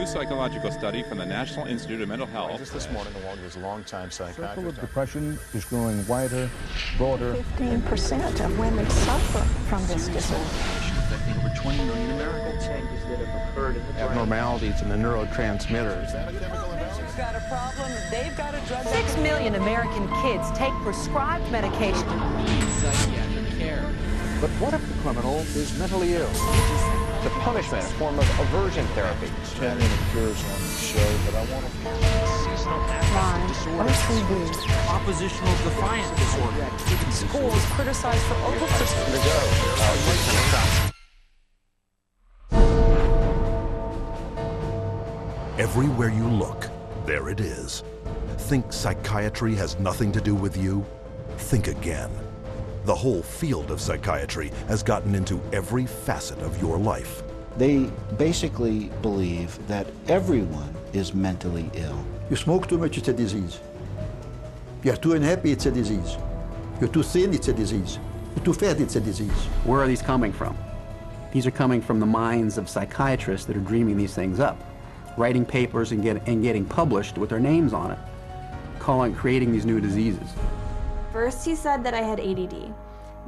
new psychological study from the National Institute of Mental Health. Just this morning, along with his longtime psychiatrist. The circle of depression is growing wider, broader. 15% of women suffer from this disorder. Affecting over 20 million Americans. Changes that have occurred in the brain. Abnormalities in the neurotransmitters. Is that a chemical imbalance? She's got a problem. They've got a drug. 6 million American kids take prescribed medication. Psychiatric care. But what if the criminal is mentally ill? The punishment, a form of aversion therapy. Chanting appears on the show, but I want to... Seasonal affective disorder. Oppositional defiant disorder. Schools criticized for over-prescription. Everywhere you look, there it is. Think psychiatry has nothing to do with you? Think again. The whole field of psychiatry has gotten into every facet of your life. They basically believe that everyone is mentally ill. You smoke too much, it's a disease. You're too unhappy, it's a disease. You're too thin, it's a disease. You're too fat, it's a disease. Where are these coming from? These are coming from the minds of psychiatrists that are dreaming these things up, writing papers and getting published with their names on it, creating these new diseases. First he said that I had ADD.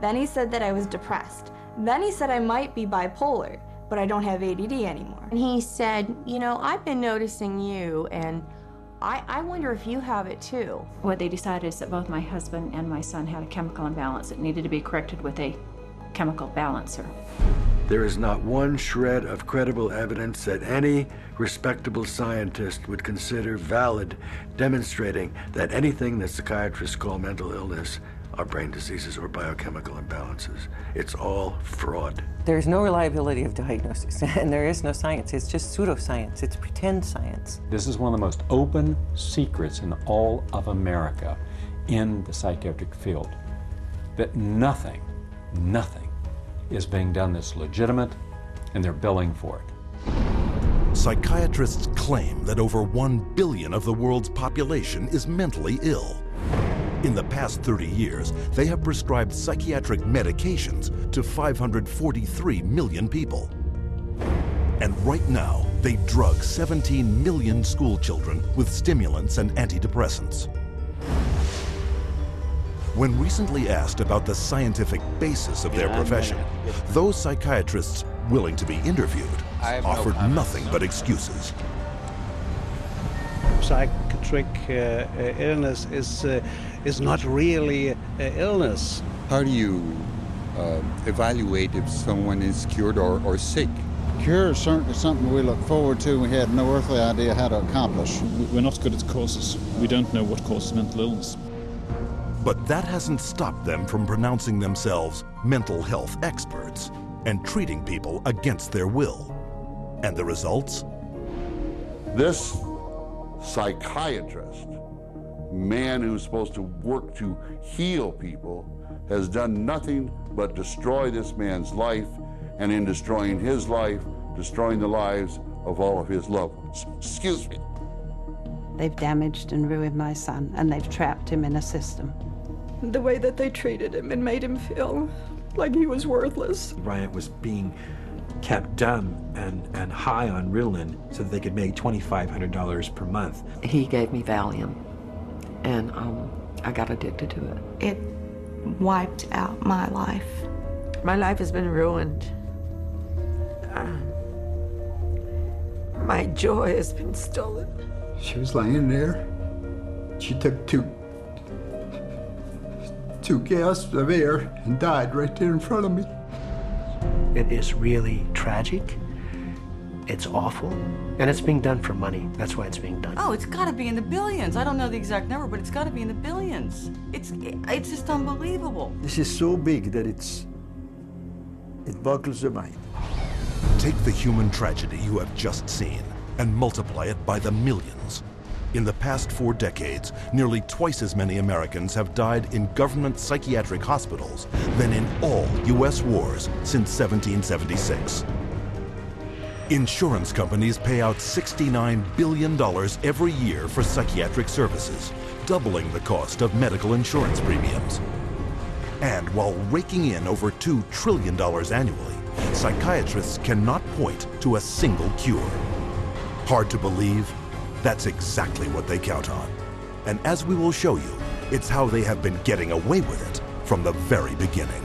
Then he said that I was depressed. Then he said I might be bipolar, but I don't have ADD anymore. And he said, you know, I've been noticing you, and I wonder if you have it too. What they decided is that both my husband and my son had a chemical imbalance that needed to be corrected with a chemical balancer. There is not one shred of credible evidence that any respectable scientist would consider valid, demonstrating that anything that psychiatrists call mental illness are brain diseases or biochemical imbalances. It's all fraud. There's no reliability of diagnosis, and there is no science. It's just pseudoscience. It's pretend science. This is one of the most open secrets in all of America in the psychiatric field, that nothing is being done that's legitimate, and they're billing for it. Psychiatrists claim that over 1 billion of the world's population is mentally ill. In the past 30 years, they have prescribed psychiatric medications to 543 million people. And right now, they drug 17 million school children with stimulants and antidepressants. When recently asked about the scientific basis of their profession, those psychiatrists willing to be interviewed offered nothing but excuses. Psychiatric illness is not really illness. How do you evaluate if someone is cured or sick? Cure is certainly something we look forward to. We had no earthly idea how to accomplish. We're not good at causes. We don't know what causes mental illness. But that hasn't stopped them from pronouncing themselves mental health experts and treating people against their will. And the results? This psychiatrist, man who's supposed to work to heal people, has done nothing but destroy this man's life, and in destroying his life, destroying the lives of all of his loved ones. Excuse me. They've damaged and ruined my son, and they've trapped him in a system. The way that they treated him and made him feel like he was worthless. Bryant was being kept dumb and high on Ritalin so that they could make $2,500 per month. He gave me Valium, and I got addicted to it. It wiped out my life. My life has been ruined. My joy has been stolen. She was laying there. She took two gasps of air and died right there in front of me. It is really tragic. It's awful. And it's being done for money. That's why it's being done. Oh, it's got to be in the billions. I don't know the exact number, but it's got to be in the billions. It's just unbelievable. This is so big that it boggles the mind. Take the human tragedy you have just seen and multiply it by the millions. In the past 4 decades, nearly twice as many Americans have died in government psychiatric hospitals than in all U.S. wars since 1776. Insurance companies pay out $69 billion every year for psychiatric services, doubling the cost of medical insurance premiums. And while raking in over $2 trillion annually, psychiatrists cannot point to a single cure. Hard to believe? That's exactly what they count on. And as we will show you, it's how they have been getting away with it from the very beginning.